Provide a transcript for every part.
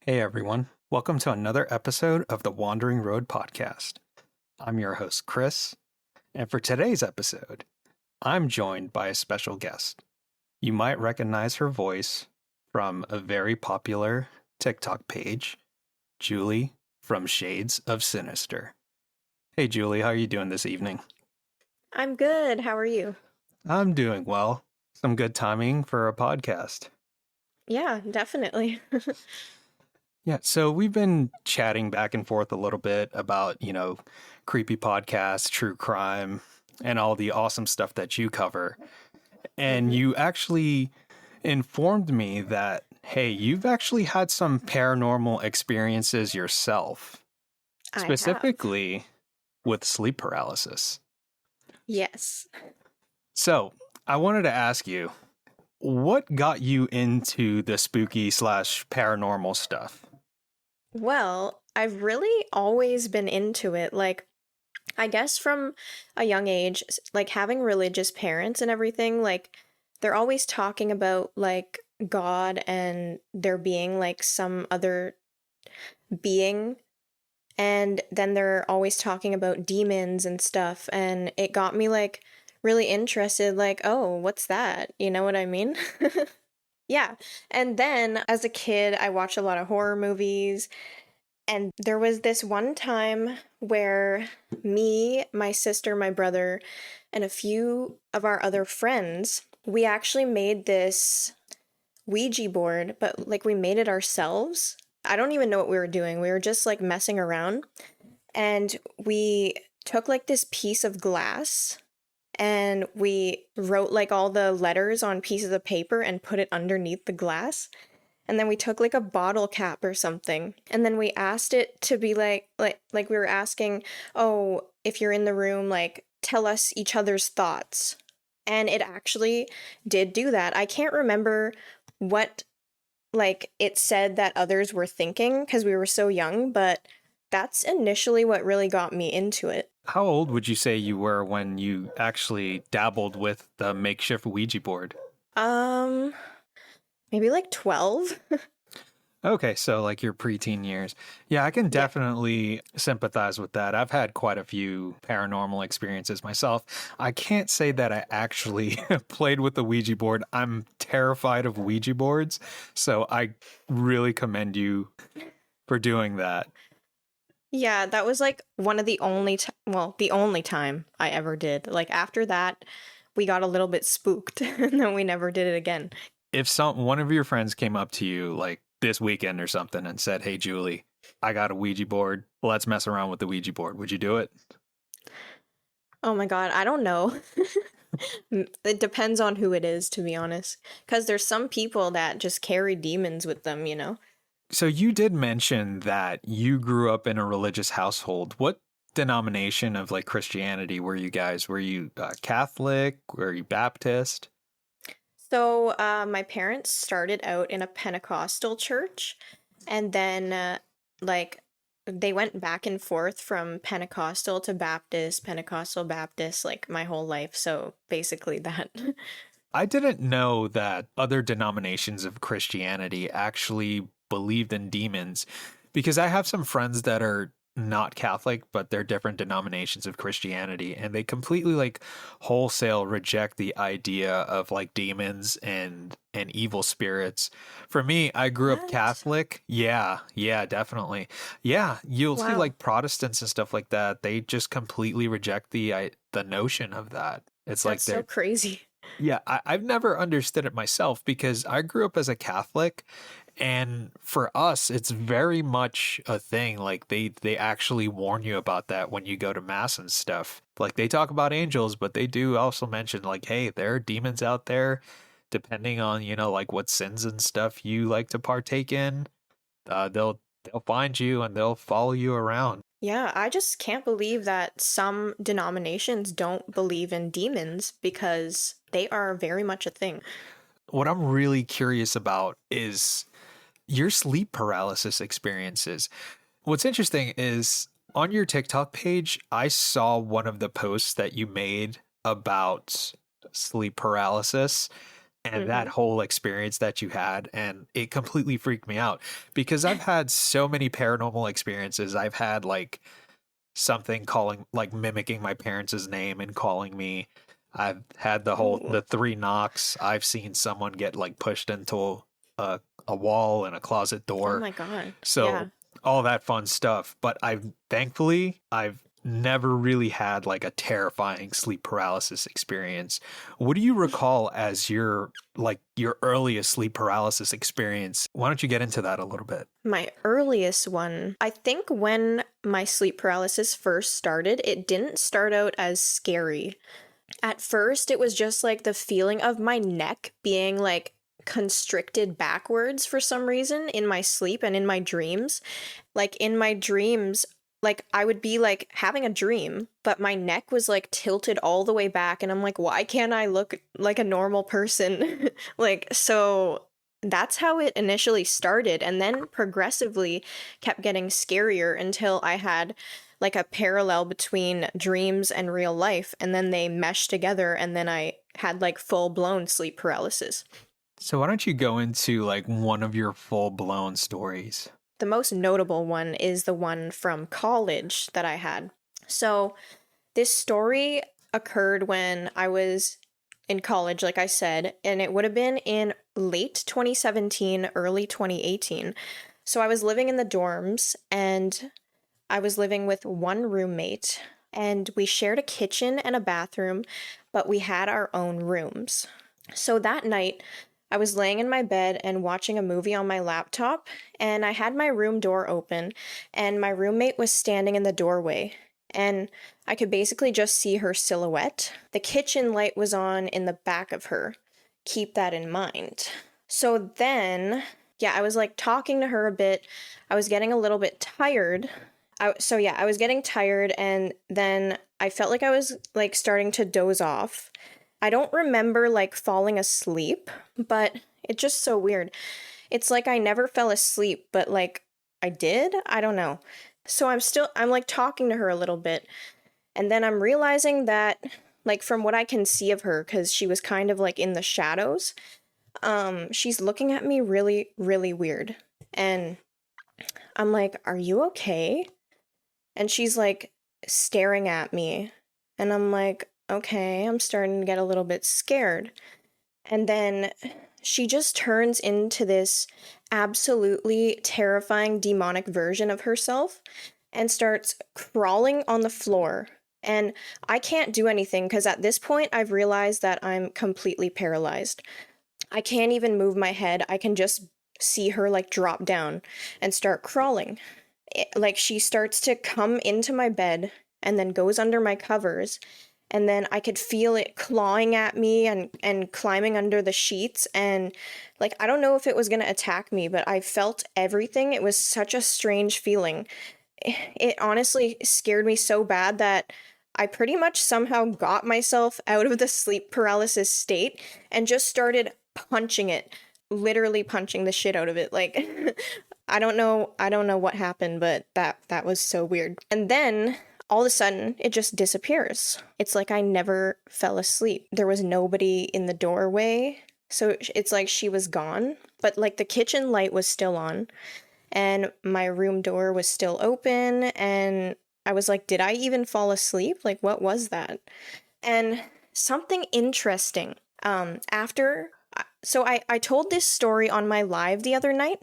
Hey everyone, welcome to another episode of the Wandering Road Podcast. I'm your host, Chris, and for today's episode, I'm joined by a special guest. You might recognize her voice from a very popular TikTok page, Jule from Shades of Sinister. Hey Jule, how are you doing this evening? I'm good. How are you? I'm doing well. Some good timing for a podcast. Yeah, definitely. Yeah, so we've been chatting back and forth a little bit about, creepy podcasts, true crime, and all the awesome stuff that you cover. And hmm you actually informed me that, hey, you've actually had some paranormal experiences yourself, I have. specifically with sleep paralysis. Yes. So I wanted to ask you, what got you into the spooky slash paranormal stuff? Well, I've really always been into it. I guess from a young age, having religious parents and everything, they're always talking about, God and there being, some other being. And then they're always talking about demons and stuff. And it got me, really interested, oh, what's that? You know what I mean? Yeah. And then as a kid, I watched a lot of horror movies. And there was this one time where me, my sister, my brother, and a few of our other friends, we actually made this Ouija board, but we made it ourselves. I don't even know what we were doing. We were just messing around. And we took this piece of glass and we wrote all the letters on pieces of paper and put it underneath the glass. And then we took a bottle cap or something, and then we asked it to be like we were asking, oh, if you're in the room, tell us each other's thoughts. And it actually did do that. I can't remember what it said that others were thinking because we were so young, but that's initially what really got me into it. How old would you say you were when you actually dabbled with the makeshift Ouija board? Um, Maybe 12. Okay, so like your preteen years. Yeah, I can Yeah. definitely sympathize with that. I've had quite a few paranormal experiences myself. I can't say that I actually played with the Ouija board. I'm terrified of Ouija boards, so I really commend you for doing that. Yeah, that was one of the the only time I ever did. After that, we got a little bit spooked and then we never did it again. If one of your friends came up to you like this weekend or something and said, "Hey Julie, I got a Ouija board. Let's mess around with the Ouija board." Would you do it? Oh my God, I don't know. It depends on who it is, to be honest. Because there's some people that just carry demons with them, you know? So you did mention that you grew up in a religious household. What denomination of like Christianity were you guys? Were you Catholic? Were you Baptist? So, my parents started out in a Pentecostal church, and then, they went back and forth from Pentecostal to Baptist, Pentecostal, Baptist, my whole life. So, basically that. I didn't know that other denominations of Christianity actually believed in demons because I have some friends that are not Catholic, but they're different denominations of Christianity, and they completely like wholesale reject the idea of like demons and evil spirits. For me, I grew up What? Catholic. Yeah, definitely. Yeah, you'll see Wow. like Protestants and stuff like that. They just completely reject the notion of that. It's like That's so they're crazy. yeah, I've never understood it myself because I grew up as a Catholic, and for us, it's very much a thing. Like they actually warn you about that when you go to mass and stuff. Like they talk about angels, but they do also mention like, hey, there are demons out there. Depending on like what sins and stuff you like to partake in, they'll find you and they'll follow you around. Yeah, I just can't believe that some denominations don't believe in demons because they are very much a thing. What I'm really curious about is your sleep paralysis experiences. What's interesting is on your TikTok page, I saw one of the posts that you made about sleep paralysis. and that Mm-hmm. whole experience that you had, and it completely freaked me out because I've had so many paranormal experiences. I've had like something calling, like mimicking my parents' name and calling me. I've had Ooh. the three knocks. I've seen someone get like pushed into a wall and a closet Oh door. my God. So Yeah. all that fun stuff. But I've never really had like a terrifying sleep paralysis experience. What do you recall as your earliest sleep paralysis experience? Why don't you get into that a little bit? My earliest one, I think when my sleep paralysis first started, it didn't start out as scary. At first, it was just like the feeling of my neck being like constricted backwards for some reason in my sleep and in my dreams. Like in my dreams, like I would be like having a dream, but my neck was like tilted all the way back. And I'm like, why can't I look like a normal person? Like, so that's how it initially started. And then progressively kept getting scarier until I had like a parallel between dreams and real life. And then they meshed together. And then I had like full blown sleep paralysis. So why don't you go into like one of your full blown stories? The most notable one is the one from college that I had. So, this story occurred when I was in college, like I said, and it would have been in late 2017, early 2018. So, I was living in the dorms and I was living with one roommate, and we shared a kitchen and a bathroom, but we had our own rooms. So, that night, I was laying in my bed and watching a movie on my laptop, and I had my room door open, and my roommate was standing in the doorway, and I could basically just see her silhouette. The kitchen light was on in the back of her. Keep that in mind. So then, yeah, I was like talking to her a bit. I was getting a little bit tired. I was getting tired, and then I felt like I was like starting to doze off. I don't remember like falling asleep, but it's just so weird. It's like I never fell asleep, but like I did? I don't know. So I'm like talking to her a little bit, and then I'm realizing that like from what I can see of her, cuz she was kind of like in the shadows, she's looking at me really really weird. And I'm like, "Are you okay?" And she's like staring at me. And I'm like, okay, I'm starting to get a little bit scared. And then she just turns into this absolutely terrifying demonic version of herself and starts crawling on the floor. And I can't do anything because at this point I've realized that I'm completely paralyzed. I can't even move my head. I can just see her like drop down and start crawling. Like she starts to come into my bed and then goes under my covers, and then I could feel it clawing at me and climbing under the sheets, and like I don't know if it was going to attack me, but I felt everything. It was such a strange feeling. It honestly scared me so bad that I pretty much somehow got myself out of the sleep paralysis state and just started punching it, literally punching the shit out of it. Like I don't know what happened, but that was so weird. And then all of a sudden it just disappears. It's like I never fell asleep. There was nobody in the doorway. So it's like she was gone, but like the kitchen light was still on and my room door was still open, and I was like, did I even fall asleep? Like what was that? And something interesting after so I told this story on my live the other night,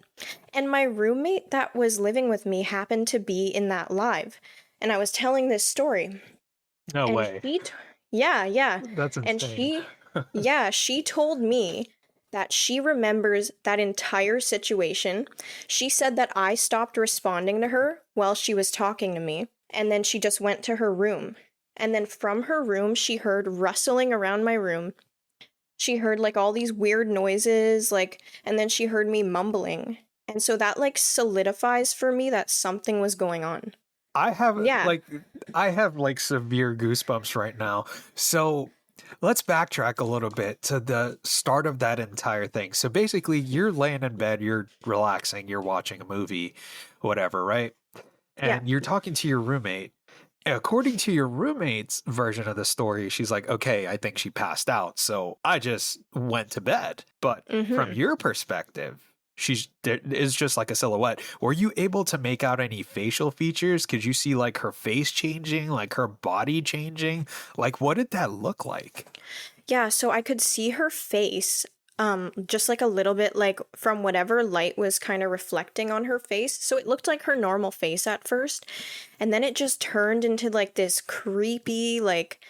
and my roommate that was living with me happened to be in that live, and I was telling this story, No and way. yeah, yeah, That's and insane. yeah, she told me that she remembers that entire situation. She said that I stopped responding to her while she was talking to me, and then she just went to her room. And then from her room, she heard rustling around my room. She heard like all these weird noises, like, and then she heard me mumbling. And so that like solidifies for me that something was going on. I have Yeah. like I have like severe goosebumps right now. So let's backtrack a little bit to the start of that entire thing. So basically you're laying in bed, you're relaxing, you're watching a movie, whatever, right? Yeah. And you're talking to your roommate, according to your roommate's version of the story, she's like, okay, I think she passed out, so I just went to bed. But from Mm-hmm. your perspective, she's there is just like a silhouette. Were you able to make out any facial features? Could you see like her face changing, like her body changing? Like, what did that look like? Yeah, so I could see her face, just like a little bit like from whatever light was kind of reflecting on her face. So it looked like her normal face at first, and then it just turned into like this creepy, like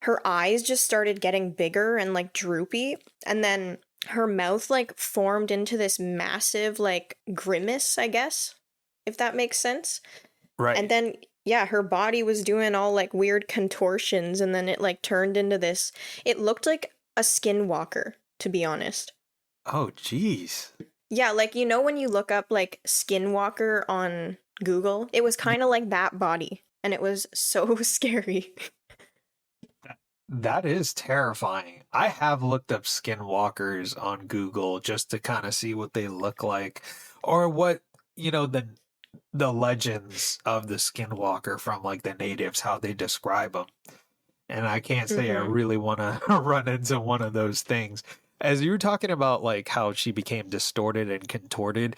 her eyes just started getting bigger and like droopy, and then her mouth like formed into this massive like grimace, I guess, if that makes sense. And Right. then yeah, her body was doing all like weird contortions, and then it like turned into this, it looked like a skinwalker, to be honest. Oh, geez. Yeah, like you know when you look up like skinwalker on Google, it was kind of like that body, and it was so scary. That is terrifying. I have looked up skinwalkers on Google just to kind of see what they look like or what, the legends of the skinwalker from like the natives, how they describe them. And I can't say I Mhm. really want to run into one of those things. As you were talking about like how she became distorted and contorted,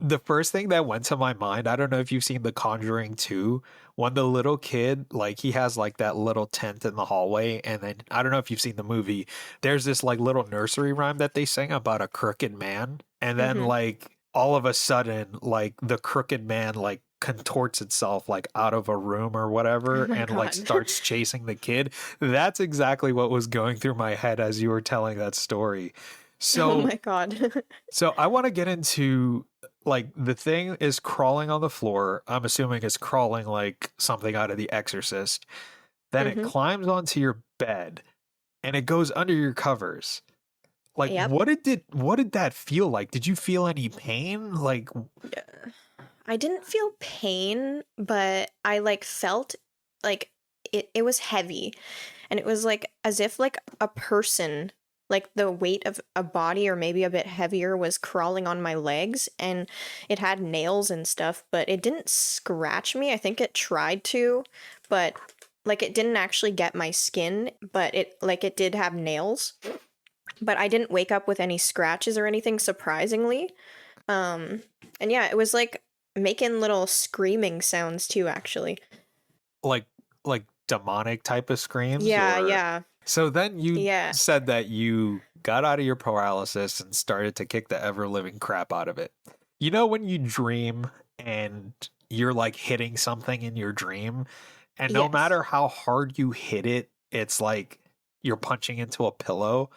the first thing that went to my mind, I don't know if you've seen The Conjuring 2, when the little kid, like he has like that little tent in the hallway, and then I don't know if you've seen the movie, there's this like little nursery rhyme that they sing about a crooked man, and then Mhm. like all of a sudden, like the crooked man like contorts itself like out of a room or Oh whatever my and like god. starts chasing the kid. That's exactly what was going through my head as you were telling that story. Oh So my god. so I want to get into like the thing is crawling on the floor. I'm assuming it's crawling like something out of The Exorcist. Then it Mhm. climbs onto your bed and it goes under your covers. Like Yep. what did that feel like? Did you feel any pain? Like Yeah. I didn't feel pain, but I like felt like it was heavy, and it was like as if like a person, like the weight of a body or maybe a bit heavier, was crawling on my legs, and it had nails and stuff, but it didn't scratch me. I think it tried to, but like it didn't actually get my skin, but it did have nails. But I didn't wake up with any scratches or anything, surprisingly. Um, and yeah, it was like making little screaming sounds too, actually. like like demonic type of screams Yeah, or yeah, so then you yeah. said that you got out of your paralysis and started to kick the ever living crap out of it. You know when you dream and you're like hitting something in your dream and no Yes. matter how hard you hit it, it's like you're punching into a pillow.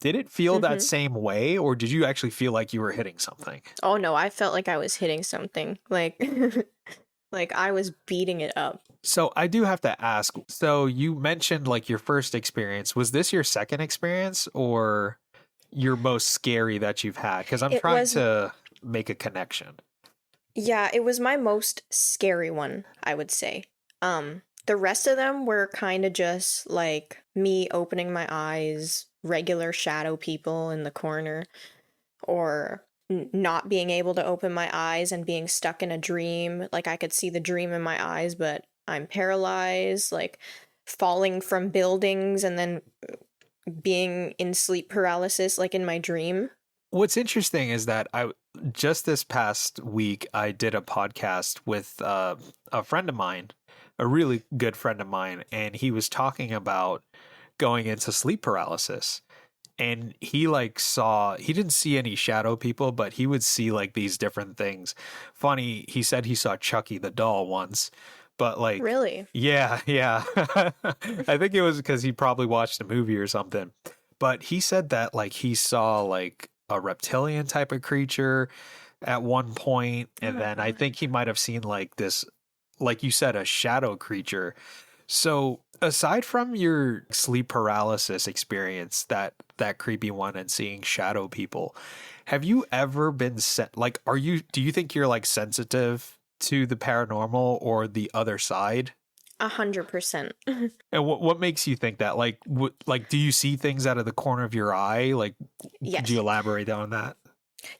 Did it feel that Mm-hmm. same way or did you actually feel like you were hitting something? Oh no, I felt like I was hitting something. Like like I was beating it up. So I do have to ask. So you mentioned like your first experience. Was this your second experience or your most scary that you've had? Because I'm It trying was to make a connection. Yeah, it was my most scary one, I would say. The rest of them were kind of just like me opening my eyes, regular shadow people in the corner, or not being able to open my eyes and being stuck in a dream. Like I could see the dream in my eyes, but I'm paralyzed, like falling from buildings and then being in sleep paralysis, like in my dream. What's interesting is that I just this past week I did a podcast with a friend of mine, a really good friend of mine, and he was talking about going into sleep paralysis. And he like saw he didn't see any shadow people, but he would see like these different things. Funny, he said he saw Chucky the doll once, but like Really? yeah, yeah. I think it was because he probably watched a movie or something. But he said that like he saw like a reptilian type of creature at one point, Oh and my then I god. think he might have seen like this, like you said, a shadow creature. So, aside from your sleep paralysis experience, that creepy one and seeing shadow people, have you ever been like do you think you're like sensitive to the paranormal or the other side? 100%. And what makes you think that? Like do you see things out of the corner of your eye? Like could you Yes. elaborate on that?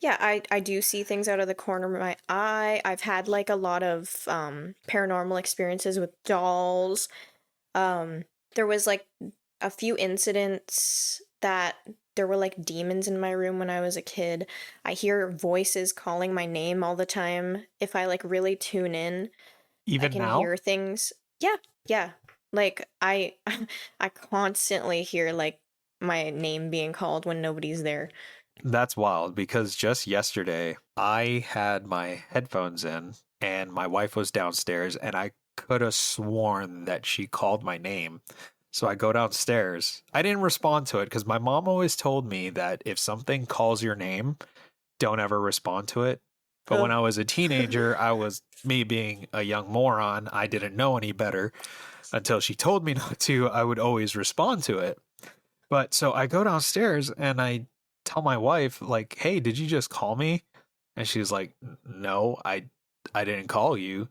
Yeah, I do see things out of the corner of my eye. I've had like a lot of paranormal experiences with dolls. There was like a few incidents that there were like demons in my room when I was a kid. I hear voices calling my name all the time. If I like really tune in, I Even can now? hear things. Yeah, yeah. Like I constantly hear like my name being called when nobody's there. That's wild because just yesterday I had my headphones in and my wife was downstairs and I could have sworn that she called my name. So I go downstairs. I didn't respond to it because my mom always told me that if something calls your name, don't ever respond to it. But when Oh. I was a teenager, I was me being a young moron. I didn't know any better until she told me not to. I would always respond to it. But so I go downstairs and I tell my wife, like, hey, did you just call me? And she's like, no, I didn't call you.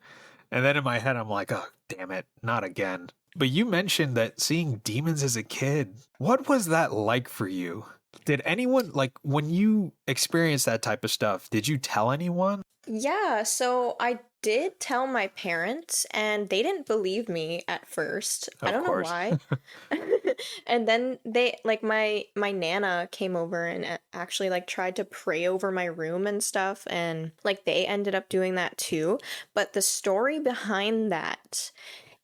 And then in my head, I'm like, oh, damn it, not again. But you mentioned that seeing demons as a kid. What was that like for you? Did anyone, like, when you experienced that type of stuff, did you tell anyone? Yeah, so I did tell my parents, and they didn't believe me at first. I Of don't know course. why. And then they like my nana came over and actually like tried to pray over my room and stuff, and like they ended up doing that too. But the story behind that,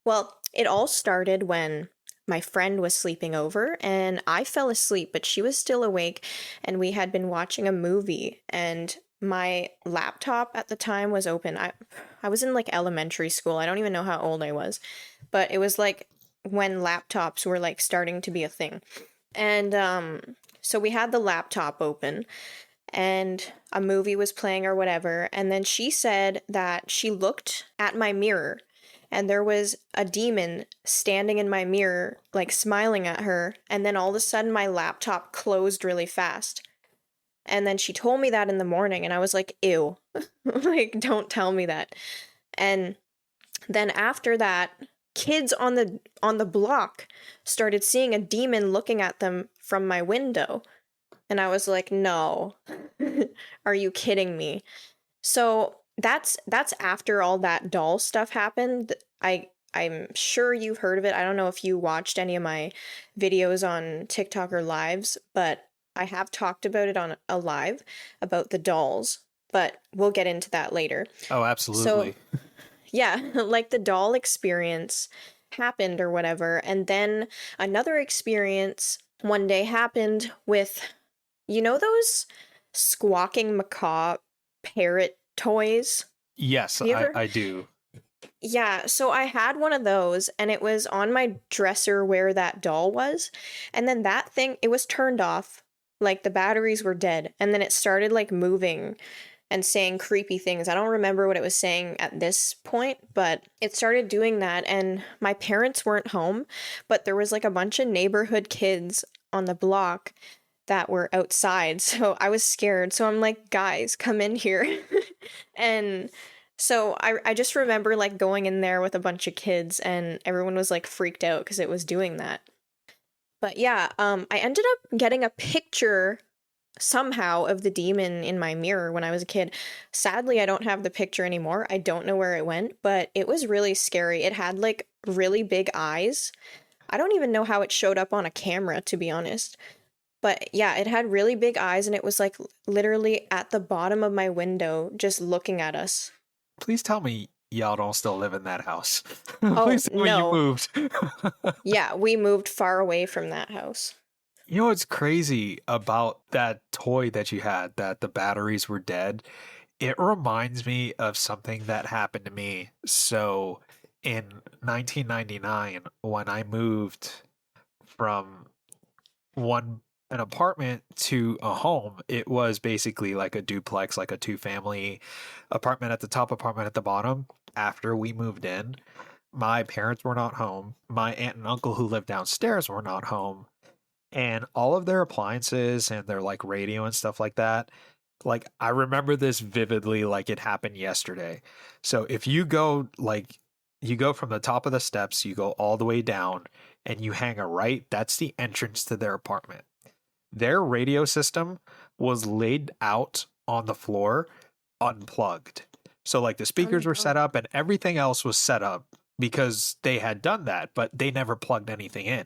well, it all started when my friend was sleeping over and I fell asleep, but she was still awake, and we had been watching a movie, and my laptop at the time was open. I was in like elementary school. I don't even know how old I was, but it was like when laptops were like starting to be a thing. And so we had the laptop open and a movie was playing or whatever, and then she said that she looked at my mirror and there was a demon standing in my mirror like smiling at her, and then all of a sudden my laptop closed really fast. And then she told me that in the morning, and I was like, ew. Like, don't tell me that. And then after that, kids on the block started seeing a demon looking at them from my window. And I was like, no. Are you kidding me? So that's after all that doll stuff happened. I'm sure you've heard of it. I don't know if you watched any of my videos on TikTok or lives, but I have talked about it on a live about the dolls, but we'll get into that later. Oh, So, absolutely. yeah, like the doll experience happened or whatever, and then another experience one day happened with, you know, those squawking macaw parrot toys? Yes, Have you ever? I do. Yeah, so I had one of those and it was on my dresser where that doll was. And then that thing, it was turned off, like the batteries were dead. And then it started like moving and saying creepy things. I don't remember what it was saying at this point, but it started doing that. And my parents weren't home, but there was like a bunch of neighborhood kids on the block that were outside. So I was scared. So I'm like, guys, come in here. And so I just remember like going in there with a bunch of kids and everyone was like freaked out because it was doing that. But yeah, I ended up getting a picture somehow of the demon in my mirror when I was a kid. Sadly, I don't have the picture anymore. I don't know where it went, but it was really scary. It had like really big eyes. I don't even know how it showed up on a camera, to be honest. But yeah, it had really big eyes and it was like literally at the bottom of my window just looking at us. Please tell me y'all don't still live in that house. Oh, Please tell me you no. moved. Yeah, we moved far away from that house. You know what's crazy about that toy that you had, that the batteries were dead? It reminds me of something that happened to me. So in 1999, when I moved from one an apartment to a home, it was basically like a duplex, like a two-family apartment at the top, apartment at the bottom. After we moved in, my parents were not home. My aunt and uncle who lived downstairs were not home. And all of their appliances and their like radio and stuff like that, like I remember this vividly like it happened yesterday. So if you go like you go from the top of the steps, you go all the way down and you hang a right, that's the entrance to their apartment. Their radio system was laid out on the floor unplugged. So like the Oh my speakers were set God. up and everything else was set up because they had done that, but they never plugged anything in.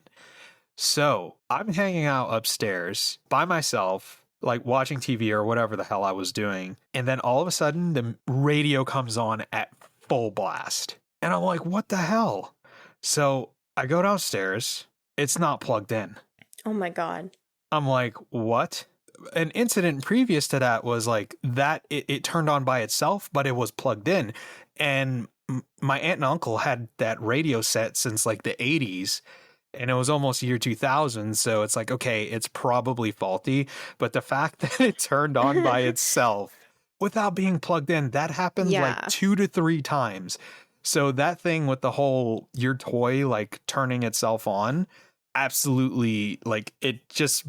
So I'm hanging out upstairs by myself, like watching TV or whatever the hell I was doing. And then all of a sudden, the radio comes on at full blast. And I'm like, what the hell? So I go downstairs. It's not plugged in. Oh my God. I'm like, what? An incident previous to that was like that it turned on by itself, but it was plugged in. And my aunt and uncle had that radio set since like the 80s. And it was almost year 2000. So it's like, okay, it's probably faulty. But the fact that it turned on by itself without being plugged in, that happened like Yeah. 2 to 3 times. So that thing with the whole your toy like turning itself on, absolutely, like it just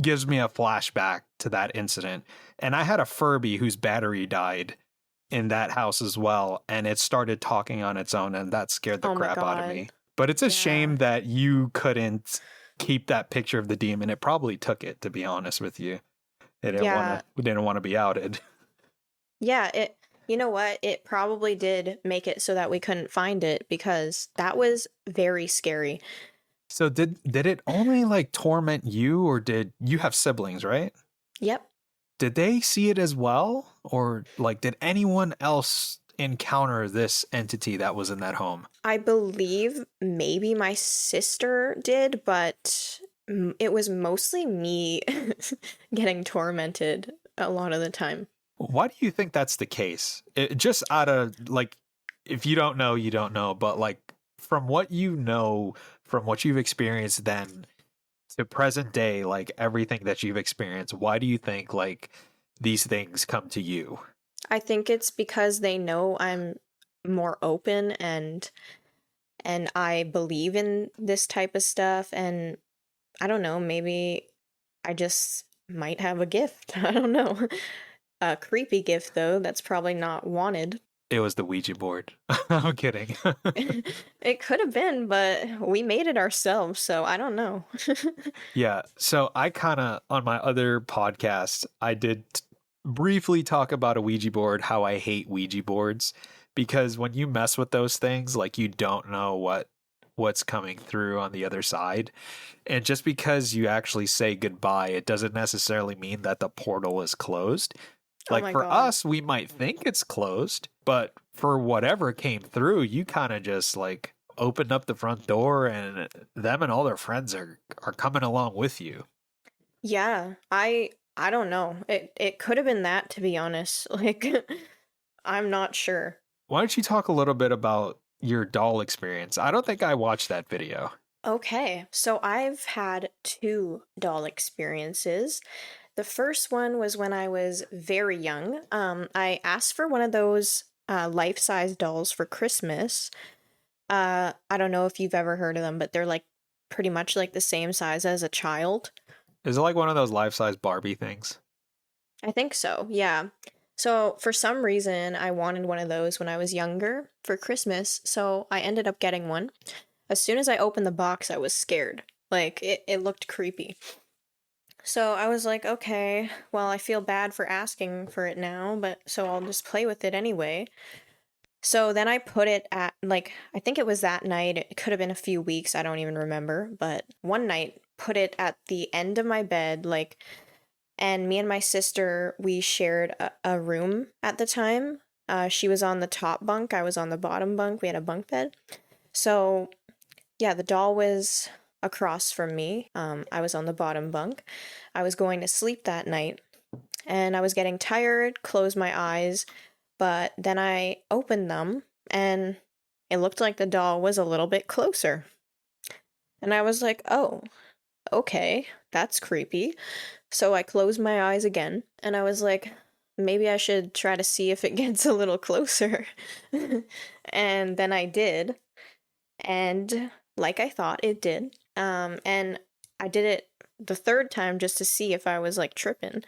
gives me a flashback to that incident. And I had a Furby whose battery died in that house as well, and it started talking on its own, and that scared the Oh my crap out of God. me. But it's a Yeah. shame that you couldn't keep that picture of the demon. It probably took it, to be honest with you. It didn't Yeah. want to. Didn't want to be outed. Yeah, you know what? It probably did make it so that we couldn't find it because that was very scary. So did it only like torment you, or did you have siblings, right? Yep. Did they see it as well, or like did anyone else encounter this entity that was in that home? I believe maybe my sister did, but it was mostly me getting tormented a lot of the time. Why do you think that's the case? Just out of like, if you don't know, you don't know, but like from what you know, from what you've experienced then to present day, like everything that you've experienced, why do you think like these things come to you? I think it's because they know I'm more open and I believe in this type of stuff, and I don't know, maybe I just might have a gift. I don't know. A creepy gift though, that's probably not wanted. It was the Ouija board. I'm kidding. It could have been, but we made it ourselves, so I don't know. Yeah. So I kind of, on my other podcast, I did briefly talk about a Ouija board, how I hate Ouija boards, because when you mess with those things, like you don't know what's coming through on the other side. And just because you actually say goodbye, it doesn't necessarily mean that the portal is closed. Oh Like my for God. us, we might think it's closed, but for whatever came through, you kind of just like opened up the front door and them and all their friends are coming along with you. Yeah, I don't know. It could have been that, to be honest. Like I'm not sure. Why don't you talk a little bit about your doll experience? I don't think I watched that video. Okay, so I've had two doll experiences. The first one was when I was very young. I asked for one of those life-size dolls for Christmas. I don't know if you've ever heard of them, but they're like pretty much like the same size as a child. Is it like one of those life-size Barbie things? I think so, yeah. So for some reason, I wanted one of those when I was younger for Christmas, so I ended up getting one. As soon as I opened the box, I was scared. Like, it looked creepy. So I was like, okay, well, I feel bad for asking for it now, but so I'll just play with it anyway. So then I put it at, like, I think it was that night. It could have been a few weeks. I don't even remember. But one night, put it at the end of my bed, like, and me and my sister, we shared a room at the time. She was on the top bunk. I was on the bottom bunk. We had a bunk bed. So, yeah, the doll was across from me. I was on the bottom bunk. I was going to sleep that night, and I was getting tired, closed my eyes, but then I opened them, and it looked like the doll was a little bit closer. And I was like, oh, okay, that's creepy. So I closed my eyes again, and I was like, maybe I should try to see if it gets a little closer. And then I did, and like I thought it did. And I did it the third time just to see if I was like tripping.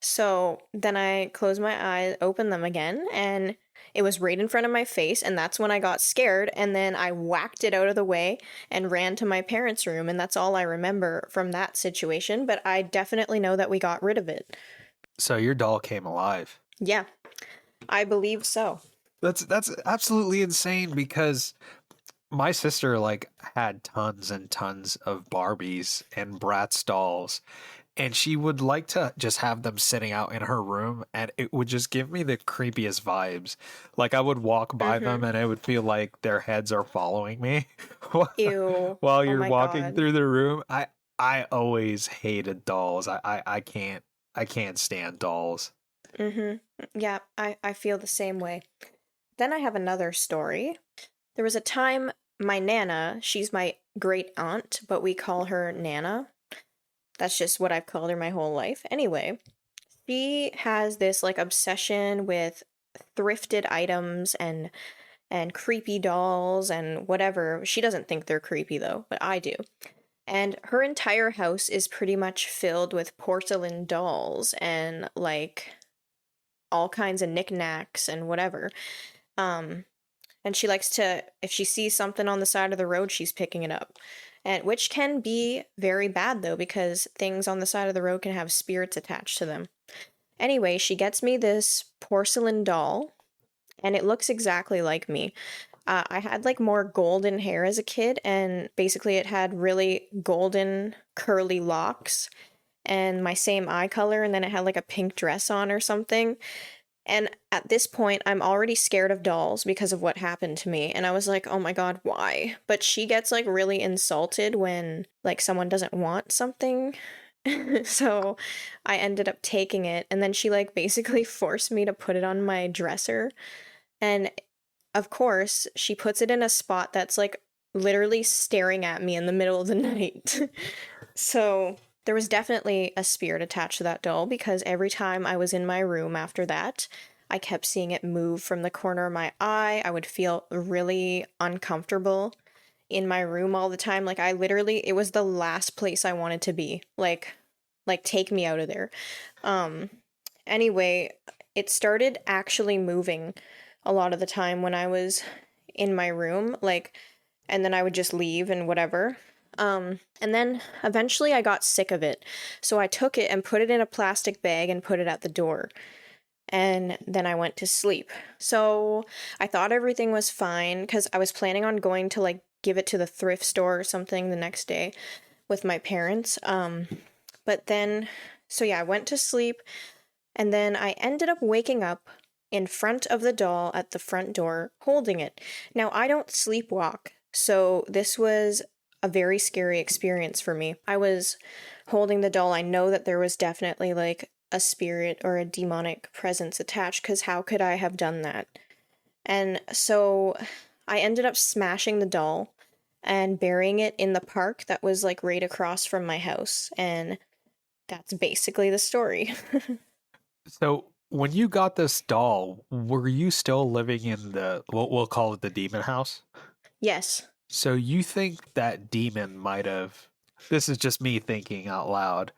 So then I closed my eyes, opened them again, and it was right in front of my face, and that's when I got scared, and then I whacked it out of the way and ran to my parents' room, and that's all I remember from that situation, but I definitely know that we got rid of it. So your doll came alive. Yeah, I believe so. That's absolutely insane because my sister like had tons and tons of Barbies and Bratz dolls, and she would like to just have them sitting out in her room, and it would just give me the creepiest vibes. Like I would walk by them Mm-hmm. and it would feel like their heads are following me Ew. while Oh you're my walking God. through the room. I always hated dolls. I can't stand dolls. Mm-hmm. Yeah, I feel the same way. Then I have another story. There was a time my Nana, she's my great aunt, but we call her Nana. That's just what I've called her my whole life. Anyway, she has this like obsession with thrifted items and creepy dolls and whatever. She doesn't think they're creepy though, but I do. And her entire house is pretty much filled with porcelain dolls and like all kinds of knickknacks and whatever. Um, and she likes to, if she sees something on the side of the road, she's picking it up. And which can be very bad though, because things on the side of the road can have spirits attached to them. Anyway, she gets me this porcelain doll, and it looks exactly like me. I had like more golden hair as a kid, and basically it had really golden curly locks and my same eye color, and then it had like a pink dress on or something. And at this point, I'm already scared of dolls because of what happened to me. And I was like, oh my God, why? But she gets like really insulted when like someone doesn't want something. So I ended up taking it. And then she like basically forced me to put it on my dresser. And of course, she puts it in a spot that's like literally staring at me in the middle of the night. So there was definitely a spirit attached to that doll because every time I was in my room after that, I kept seeing it move from the corner of my eye. I would feel really uncomfortable in my room all the time. Like I literally, it was the last place I wanted to be. Like take me out of there. Um anyway, it started actually moving a lot of the time when I was in my room, like, and then I would just leave and whatever. And then eventually I got sick of it. So I took it and put it in a plastic bag and put it at the door. And then I went to sleep. So I thought everything was fine because I was planning on going to like give it to the thrift store or something the next day with my parents. But then, so yeah, I went to sleep and then I ended up waking up in front of the doll at the front door holding it. Now, I don't sleepwalk, so this was a very scary experience for me. I was holding the doll. I know that there was definitely like a spirit or a demonic presence attached because how could I have done that? And so I ended up smashing the doll and burying it in the park that was like right across from my house. And that's basically the story. So when you got this doll, were you still living in the what we'll call it the demon house? Yes. So you think that demon might have, this is just me thinking out loud,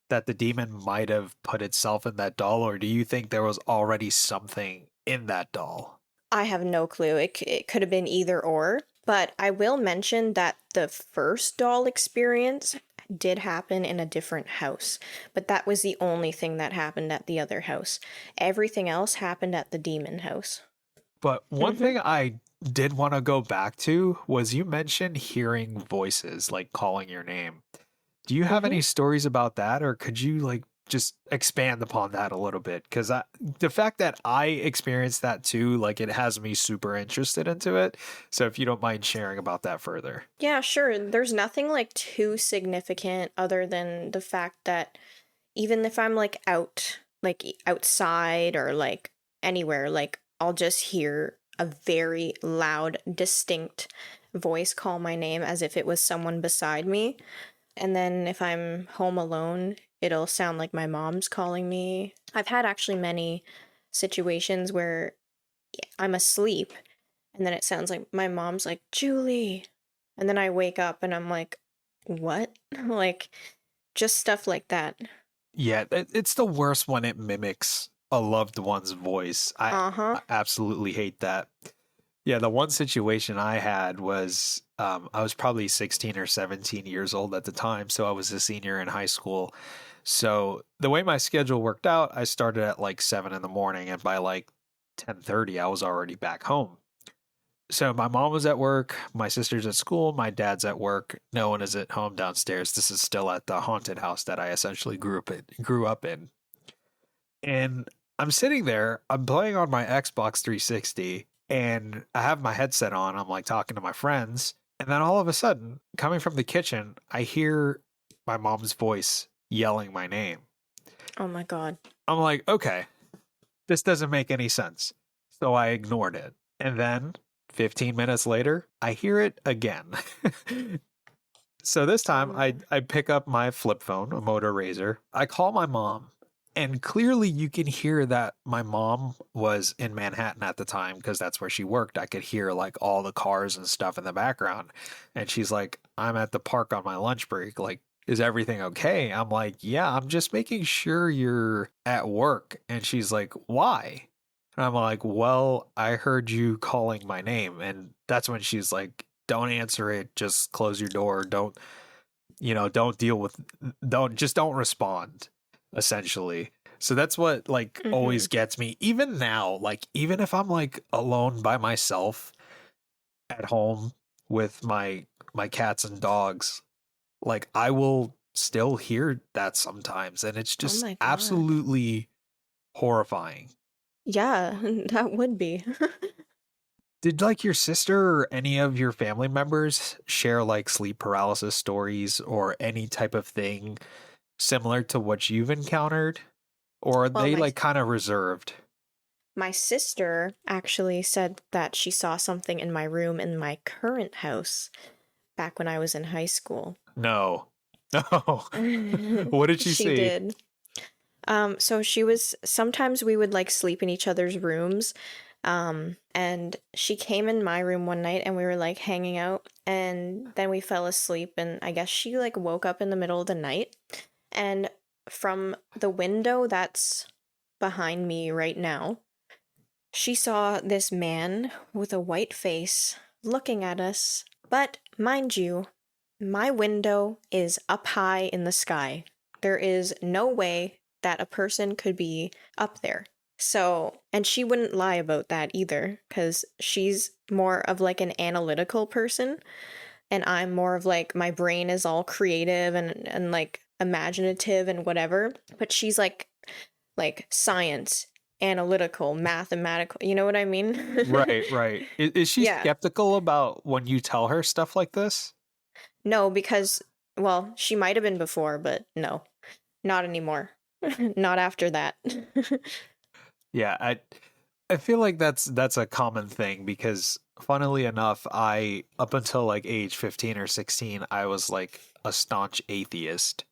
that the demon might have put itself in that doll, or do you think there was already something in that doll? I have no clue. It could have been either or. But I will mention that the first doll experience did happen in a different house. But that was the only thing that happened at the other house. Everything else happened at the demon house. But one Mm-hmm. thing I did want to go back to was you mentioned hearing voices, like calling your name. Do you have Mm-hmm. any stories about that, or could you like just expand upon that a little bit? Because the fact that I experienced that too, like it has me super interested into it. So if you don't mind sharing about that further. Yeah, sure. There's nothing like too significant other than the fact that even if I'm like out, like outside or like anywhere, like I'll just hear a very loud, distinct voice call my name as if it was someone beside me. And then if I'm home alone, it'll sound like my mom's calling me. I've had actually many situations where I'm asleep and then it sounds like my mom's like, Julie. And then I wake up and I'm like, what? Like, just stuff like that. Yeah, it's the worst when it mimics a loved one's voice. Uh huh. I absolutely hate that. Yeah, the one situation I had was I was probably 16 or 17 years old at the time, so I was a senior in high school. So the way my schedule worked out, I started at like 7 in the morning, and by like 10:30 I was already back home. So my mom was at work, my sister's at school, my dad's at work, no one is at home downstairs. This is still at the haunted house that I essentially grew up in. And I'm sitting there, I'm playing on my Xbox 360, and I have my headset on. I'm like talking to my friends. And then all of a sudden, coming from the kitchen, I hear my mom's voice yelling my name. Oh my God. I'm like, okay, this doesn't make any sense. So I ignored it. And then 15 minutes later, I hear it again. So this time I pick up my flip phone, a Moto Razr. I call my mom, and clearly you can hear that my mom was in Manhattan at the time because that's where she worked. I could hear like all the cars and stuff in the background. And she's like, I'm at the park on my lunch break. Like, is everything okay? I'm like, yeah, I'm just making sure you're at work. And she's like, why? And I'm like, well, I heard you calling my name. And that's when she's like, don't answer it. Just close your door. Don't deal with, don't respond, essentially. So that's what like always gets me. Even now, like, even if I'm like alone by myself at home with my cats and dogs, like I will still hear that sometimes. And it's Oh just my God. absolutely horrifying. Yeah, that would be. Did like your sister or any of your family members share like sleep paralysis stories or any type of thing similar to what you've encountered? Or are Well, they like kind of reserved? my sister actually said that she saw something in my room in my current house back when I was in high school. No. No. What did she She see? did. So sometimes we would like sleep in each other's rooms. And she came in my room one night and we were like hanging out and then we fell asleep and I guess she like woke up in the middle of the night and from the window that's behind me right now, she saw this man with a white face looking at us. But mind you, my window is up high in the sky. There is no way that a person could be up there. So, and she wouldn't lie about that either, because she's more of like an analytical person, and I'm more of like my brain is all creative and like imaginative and whatever. But she's like science, analytical, mathematical. You know what I mean? Right, right. Is she Yeah. skeptical about when you tell her stuff like this? No, because well, she might have been before, but no, not anymore. Not after that. Yeah, I feel like that's a common thing because funnily enough, I up until like age 15 or 16, I was like a staunch atheist.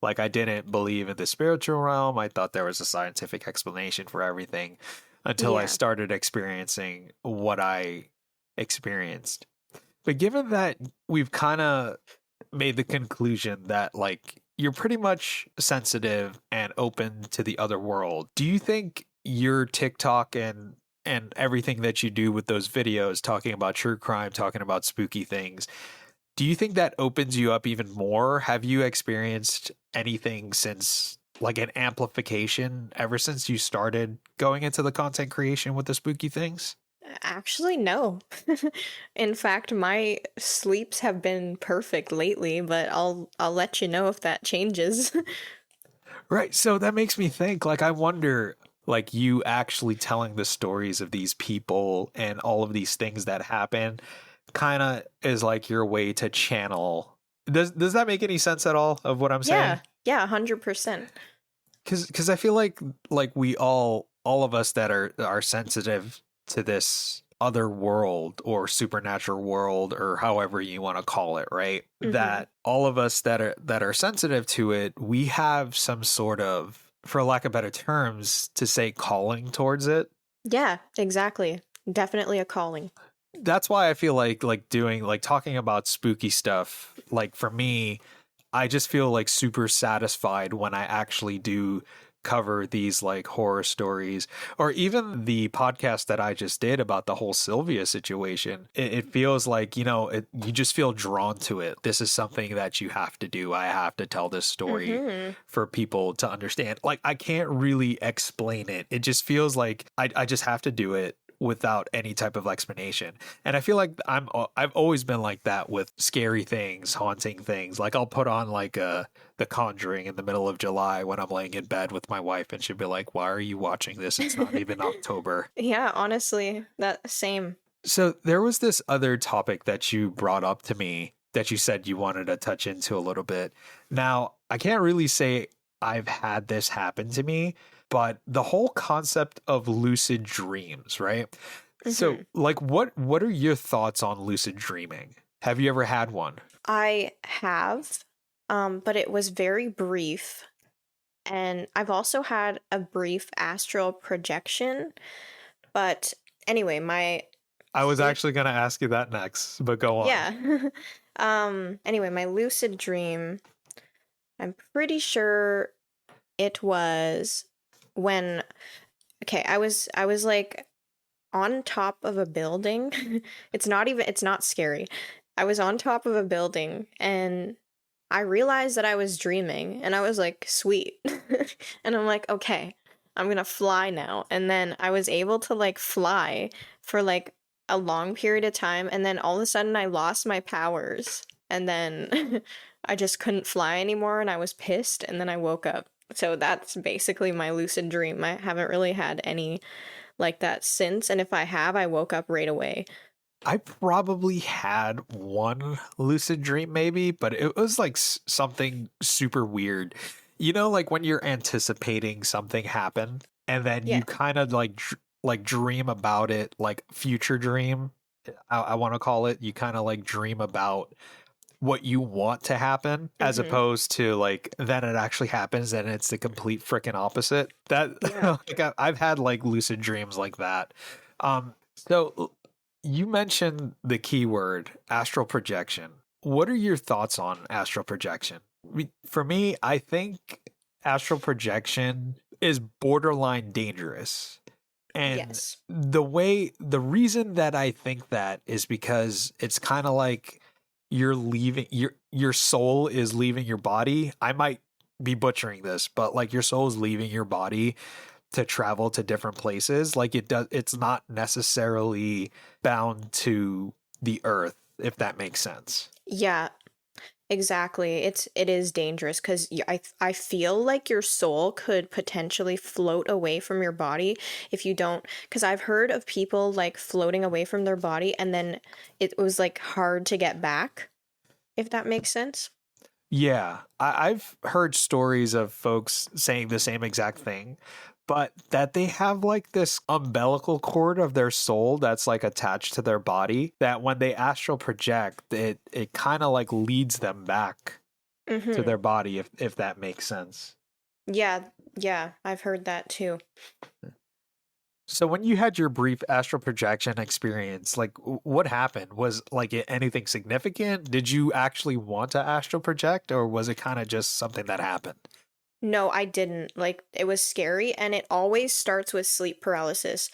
Like I didn't believe in the spiritual realm. I thought there was a scientific explanation for everything until I Yeah. started experiencing what I experienced. But given that we've kind of made the conclusion that like you're pretty much sensitive and open to the other world, do you think your TikTok and everything that you do with those videos talking about true crime, talking about spooky things, do you think that opens you up even more? Have you experienced anything since like an amplification ever since you started going into the content creation with the spooky things? Actually, no. In fact, my sleeps have been perfect lately, but I'll let you know if that changes. Right. So that makes me think, like, I wonder, like, you actually telling the stories of these people and all of these things that happen kind of is like your way to channel. Does that make any sense at all of what I'm saying? Yeah. Yeah, 100%. Because I feel like we all of us that are sensitive to this other world or supernatural world or however you want to call it, right? Mhm. That all of us that are sensitive to it, we have some sort of, for lack of better terms, to say calling towards it. Yeah, exactly. Definitely a calling. That's why I feel like doing like talking about spooky stuff, like for me, I just feel like super satisfied when I actually do cover these like horror stories, or even the podcast that I just did about the whole Sylvia situation. It feels like, you just feel drawn to it. This is something that you have to do. I have to tell this story Mm-hmm. for people to understand. Like, I can't really explain it. It just feels like I just have to do it without any type of explanation. And I feel like I've always been like that with scary things, haunting things. Like, I'll put on like The Conjuring in the middle of July when I'm laying in bed with my wife, and she'll be like, "Why are you watching this? It's not even October." Yeah, honestly, that same. So there was this other topic that you brought up to me that you said you wanted to touch into a little bit. Now, I can't really say I've had this happen to me, but the whole concept of lucid dreams, right? So, Mm-hmm. like, what are your thoughts on lucid dreaming? Have you ever had one? I have, but it was very brief. And I've also had a brief astral projection. But anyway, my I was sleep, actually going to ask you that next, but go on. yeah. Anyway, my lucid dream, I'm pretty sure it was when, okay, I was like on top of a building. It's not scary. I was on top of a building and I realized that I was dreaming and I was like, sweet. And I'm like, okay, I'm gonna fly now. And then I was able to like fly for like a long period of time. And then all of a sudden I lost my powers. And then I just couldn't fly anymore and I was pissed. And then I woke up. So that's basically my lucid dream. I haven't really had any like that since. And if I have, I woke up right away. I probably had one lucid dream, maybe, but it was like something super weird. You know, like when you're anticipating something happen, and then Yeah. you kind of like like dream about it, like future dream. I want to call it. You kind of like dream about what you want to happen, as Mm-hmm. opposed to like then it actually happens and it's the complete freaking opposite. That Yeah. like I've had like lucid dreams like that. So you mentioned the keyword astral projection. What are your thoughts on astral projection? For me, I think astral projection is borderline dangerous. And Yes. the reason that I think that is because it's kind of like you're leaving your soul is leaving your body. I might be butchering this, but like your soul is leaving your body to travel to different places. Like it's not necessarily bound to the earth, if that makes sense. Yeah, exactly. It is dangerous because I feel like your soul could potentially float away from your body if you don't. Because I've heard of people like floating away from their body and then it was like hard to get back, if that makes sense. Yeah, I've heard stories of folks saying the same exact thing, but that they have like this umbilical cord of their soul that's like attached to their body, that when they astral project, it kind of like leads them back to Mm-hmm. their body, if that makes sense. Yeah, yeah, I've heard that too. So when you had your brief astral projection experience, like what happened? Was like it anything significant? Did you actually want to astral project, or was it kind of just something that happened? No, I didn't. Like, it was scary, and it always starts with sleep paralysis.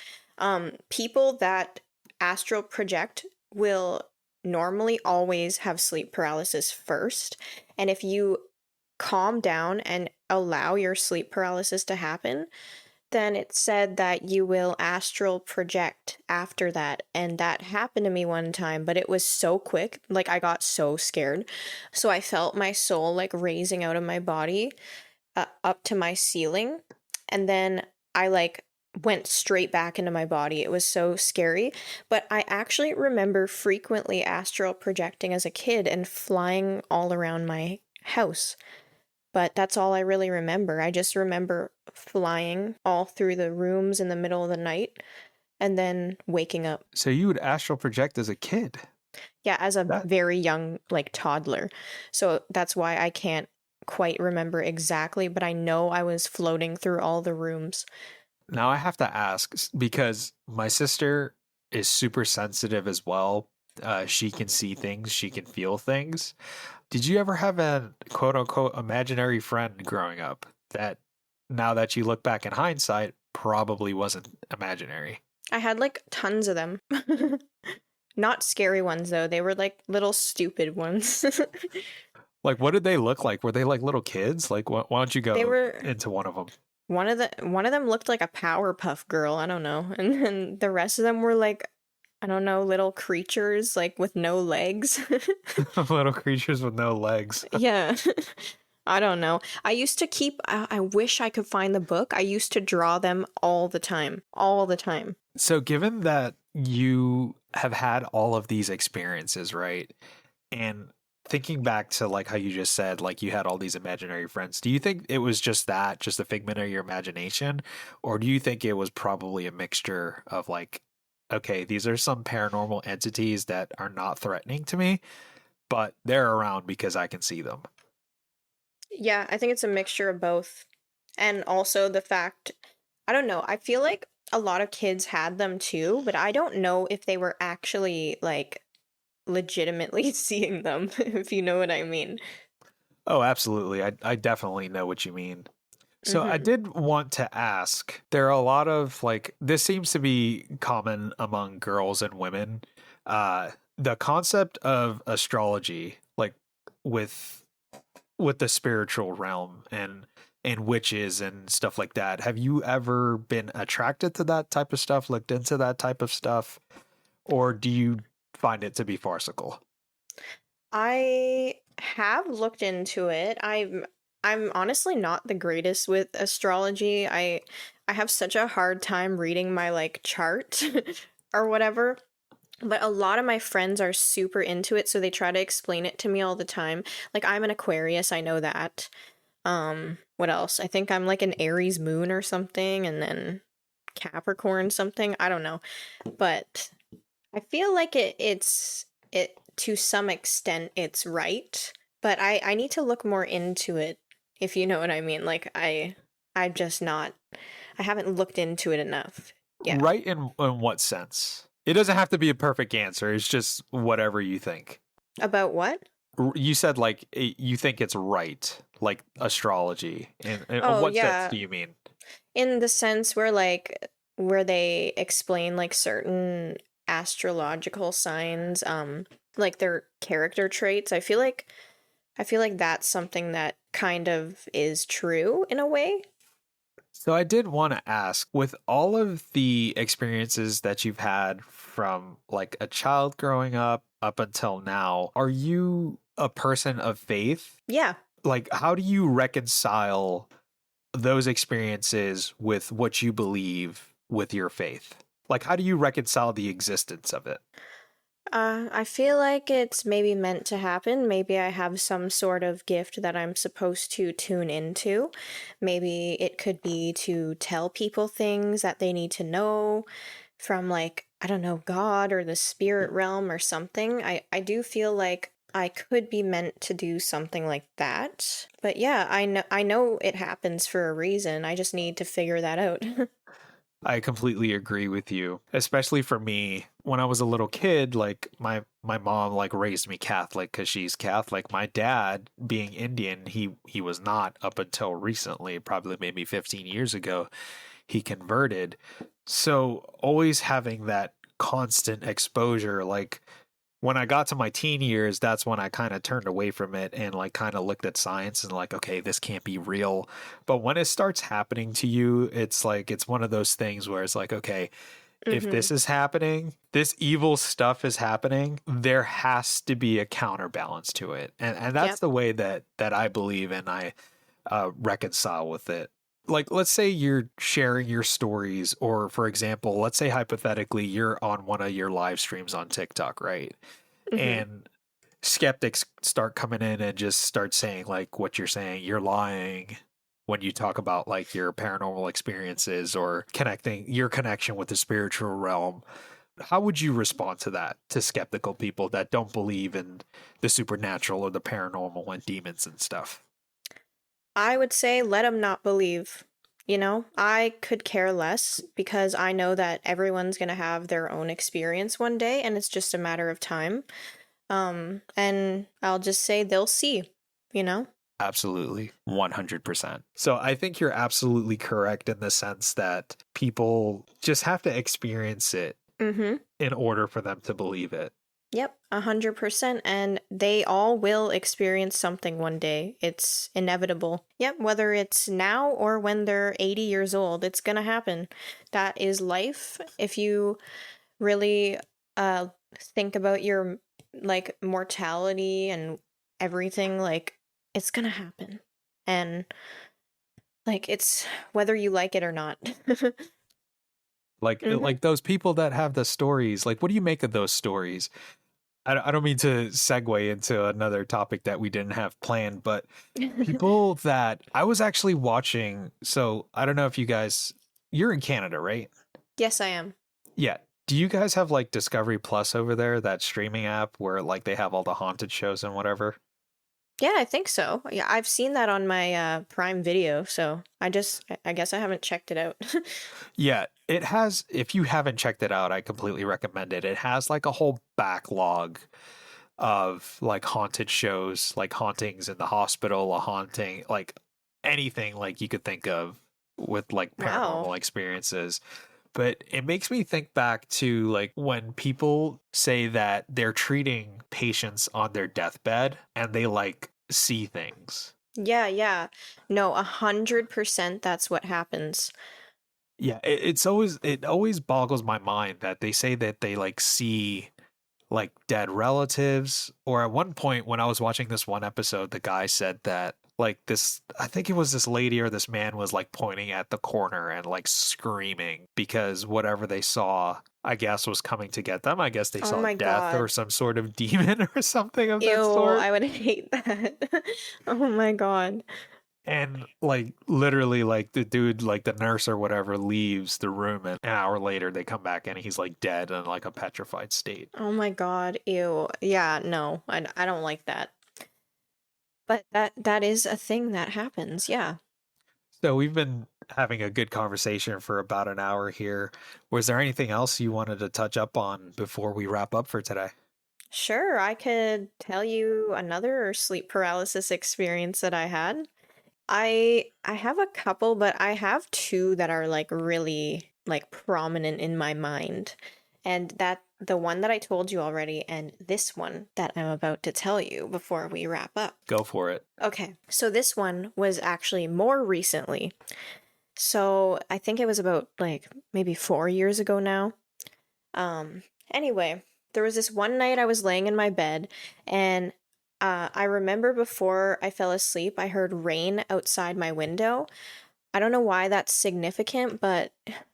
People that astral project will normally always have sleep paralysis first. And if you calm down and allow your sleep paralysis to happen, then it said that you will astral project after that. And that happened to me one time, but it was so quick. Like, I got so scared. So I felt my soul like raising out of my body up to my ceiling, and then I like went straight back into my body. It was so scary, but I actually remember frequently astral projecting as a kid and flying all around my house. But that's all I really remember. I just remember flying all through the rooms in the middle of the night and then waking up. So you would astral project as a kid. Yeah, as a That very young, like toddler. So that's why I can't quite remember exactly, but I know I was floating through all the rooms. Now I have to ask because my sister is super sensitive as well. She can see things, she can feel things. Did you ever have a quote unquote imaginary friend growing up that now that you look back in hindsight, probably wasn't imaginary. I had like tons of them. Not scary ones though. They were like little stupid ones. Like, what did they look like? Were they like little kids? Like, why don't you They go were into one of them? one of them looked like a Powerpuff Girl. I don't know, and then the rest of them were like, I don't know, little creatures like with no legs. Little creatures with no legs. Yeah. I don't know. I used to keep, I wish I could find the book. I used to draw them all the time. All the time. So, given that you have had all of these experiences, right? And thinking back to like how you just said, like you had all these imaginary friends, do you think it was just that, just a figment of your imagination? Or do you think it was probably a mixture of like, okay, these are some paranormal entities that are not threatening to me, but they're around because I can see them? Yeah, I think it's a mixture of both. And also the fact, I don't know, I feel like a lot of kids had them too, but I don't know if they were actually like legitimately seeing them, if you know what I mean. Oh, absolutely. I definitely know what you mean. So I Mm-hmm. did want to ask, there are a lot of like, this seems to be common among girls and women. The concept of astrology, like with the spiritual realm and witches and stuff like that. Have you ever been attracted to that type of stuff, looked into that type of stuff, or do you find it to be farcical? I have looked into it. I'm honestly not the greatest with astrology. I have such a hard time reading my like chart or whatever. But a lot of my friends are super into it, so they try to explain it to me all the time. Like I'm an Aquarius, I know that. What else? I think I'm like an Aries moon or something, and then Capricorn something. I don't know. But I feel like it to some extent it's right, but I need to look more into it, if you know what I mean. Like I'm just not I haven't looked into it enough. Yeah. Right in what sense? It doesn't have to be a perfect answer. It's just whatever you think. About what? You said like you think it's right, like astrology. In Oh, what sense yeah. do you mean? In the sense where they explain like certain astrological signs, like their character traits. I feel like that's something that kind of is true in a way. So I did want to ask, with all of the experiences that you've had from like a child growing up until now, are you a person of faith? Yeah. Like, how do you reconcile those experiences with what you believe with your faith? Like, how do you reconcile the existence of it? I feel like it's maybe meant to happen. Maybe I have some sort of gift that I'm supposed to tune into. Maybe it could be to tell people things that they need to know from, like, I don't know, God or the spirit realm or something. I do feel like I could be meant to do something like that. But yeah, I know it happens for a reason. I just need to figure that out. I completely agree with you. Especially for me, when I was a little kid, like my mom like raised me Catholic because she's Catholic. My dad, being Indian, he was not up until recently, probably maybe 15 years ago, he converted. So always having that constant exposure, like when I got to my teen years, that's when I kind of turned away from it and like kind of looked at science and like, okay, this can't be real. But when it starts happening to you, it's like, it's one of those things where it's like, okay, if Mm-hmm. this is happening, this evil stuff is happening, there has to be a counterbalance to it. And that's Yep. the way that I believe and I reconcile with it. Like, let's say you're sharing your stories, or for example, let's say hypothetically you're on one of your live streams on TikTok, right? Mm-hmm. And skeptics start coming in and just start saying like what you're saying, you're lying when you talk about like your paranormal experiences or connecting your connection with the spiritual realm. How would you respond to that, to skeptical people that don't believe in the supernatural or the paranormal and demons and stuff? I would say let them not believe. You know, I could care less because I know that everyone's going to have their own experience one day and it's just a matter of time. And I'll just say they'll see, you know? Absolutely. 100%. So I think you're absolutely correct in the sense that people just have to experience it Mm-hmm. in order for them to believe it. Yep, 100%. And they all will experience something one day. It's inevitable. Yep, whether it's now or when they're 80 years old, it's gonna happen. That is life. If you really uh think about your like mortality and everything, like it's gonna happen. And like it's whether you like it or not. Hmm. Like those people that have the stories, like what do you make of those stories? I don't mean to segue into another topic that we didn't have planned, but people that I was actually watching. So I don't know if you guys, you're in Canada, right? Yes, I am. Yeah. Do you guys have like Discovery Plus over there, that streaming app where like they have all the haunted shows and whatever? Yeah, I think so. Yeah, I've seen that on my Prime Video, so I guess I haven't checked it out. Yeah, it has. If you haven't checked it out, I completely recommend it. It has like a whole backlog of like haunted shows, like hauntings in the hospital, a haunting, like anything like you could think of with like Wow. paranormal experiences. But it makes me think back to like when people say that they're treating patients on their deathbed and they like see things. Yeah, yeah. No, 100% that's what happens. Yeah, it always boggles my mind that they say that they like see like dead relatives. Or at one point when I was watching this one episode, the guy said that like this, I think it was this lady or this man was like pointing at the corner and like screaming because whatever they saw, I guess, was coming to get them. I guess they Oh saw my death or God. some sort of demon or something of Ew, that sort. I would hate that. Oh my God. And like literally like the dude, like the nurse or whatever, leaves the room and an hour later they come back and he's like dead in like a petrified state. Oh my God. Ew. Yeah, no. I don't like that. But that is a thing that happens. Yeah. So we've been having a good conversation for about an hour here. Was there anything else you wanted to touch up on before we wrap up for today? Sure, I could tell you another sleep paralysis experience that I had. I have a couple, but I have two that are like really like prominent in my mind. And that the one that I told you already and this one that I'm about to tell you before we wrap up. Go for it. Okay, so this one was actually more recently. So I think it was about like maybe 4 years ago now. Anyway, there was this one night I was laying in my bed and I remember before I fell asleep, I heard rain outside my window. I don't know why that's significant, but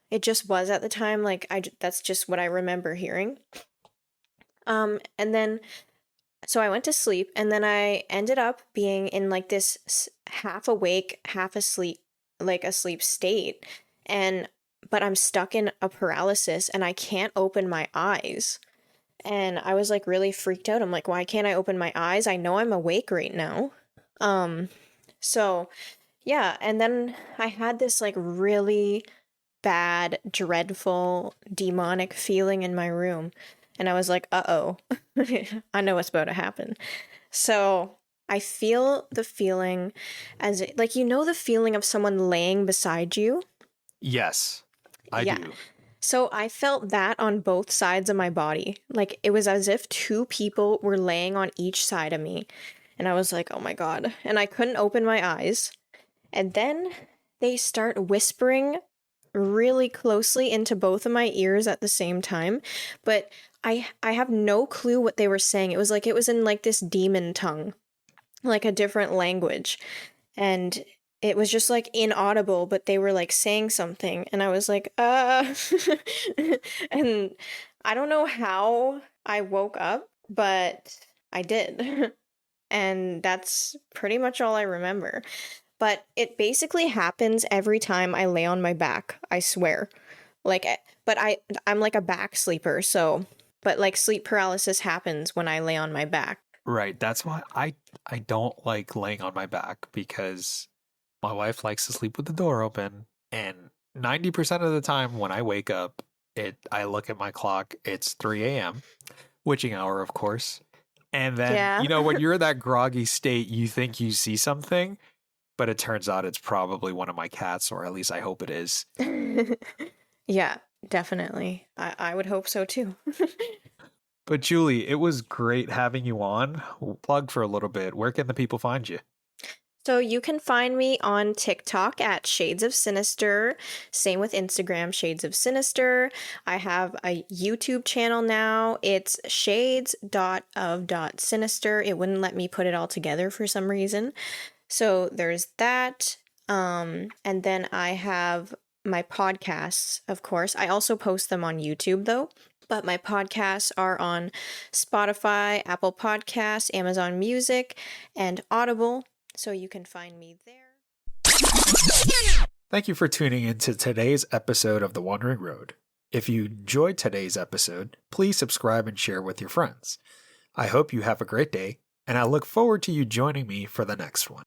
it just was at the time. Like that's just what I remember hearing. And then so I went to sleep, and then I ended up being in like this half awake, half asleep, like asleep state, and but I'm stuck in a paralysis, and I can't open my eyes. And I was like really freaked out. I'm like, why can't I open my eyes? I know I'm awake right now. Um, so yeah, and then I had this like really bad, dreadful, demonic feeling in my room. And I was like, uh-oh, I know what's about to happen. So I feel the feeling like, you know, the feeling of someone laying beside you? Yes, I Yeah. do. So I felt that on both sides of my body. Like it was as if two people were laying on each side of me. And I was like, oh my God. And I couldn't open my eyes. And then they start whispering really closely into both of my ears at the same time. But I have no clue what they were saying. It was like it was in like this demon tongue, like a different language. And it was just like inaudible, but they were like saying something, and I was like, and I don't know how I woke up, but I did. And that's pretty much all I remember. But it basically happens every time I lay on my back, I swear. Like, but I'm like a back sleeper, so, but like sleep paralysis happens when I lay on my back. Right. That's why I don't like laying on my back because my wife likes to sleep with the door open, and 90% of the time when I wake up, I look at my clock, it's 3 a.m., witching hour, of course, And then, Yeah. when you're in that groggy state, you think you see something, but it turns out it's probably one of my cats, or at least I hope it is. Yeah, definitely. I would hope so too. But Julie, it was great having you on. Plug for a little bit. Where can the people find you? So you can find me on TikTok at Shades of Sinister. Same with Instagram, Shades of Sinister. I have a YouTube channel now. It's shades.of.sinister. It wouldn't let me put it all together for some reason. So there's that. And then I have my podcasts, of course. I also post them on YouTube though. But my podcasts are on Spotify, Apple Podcasts, Amazon Music, and Audible. So you can find me there. Thank you for tuning in to today's episode of The Wandering Road. If you enjoyed today's episode, please subscribe and share with your friends. I hope you have a great day, and I look forward to you joining me for the next one.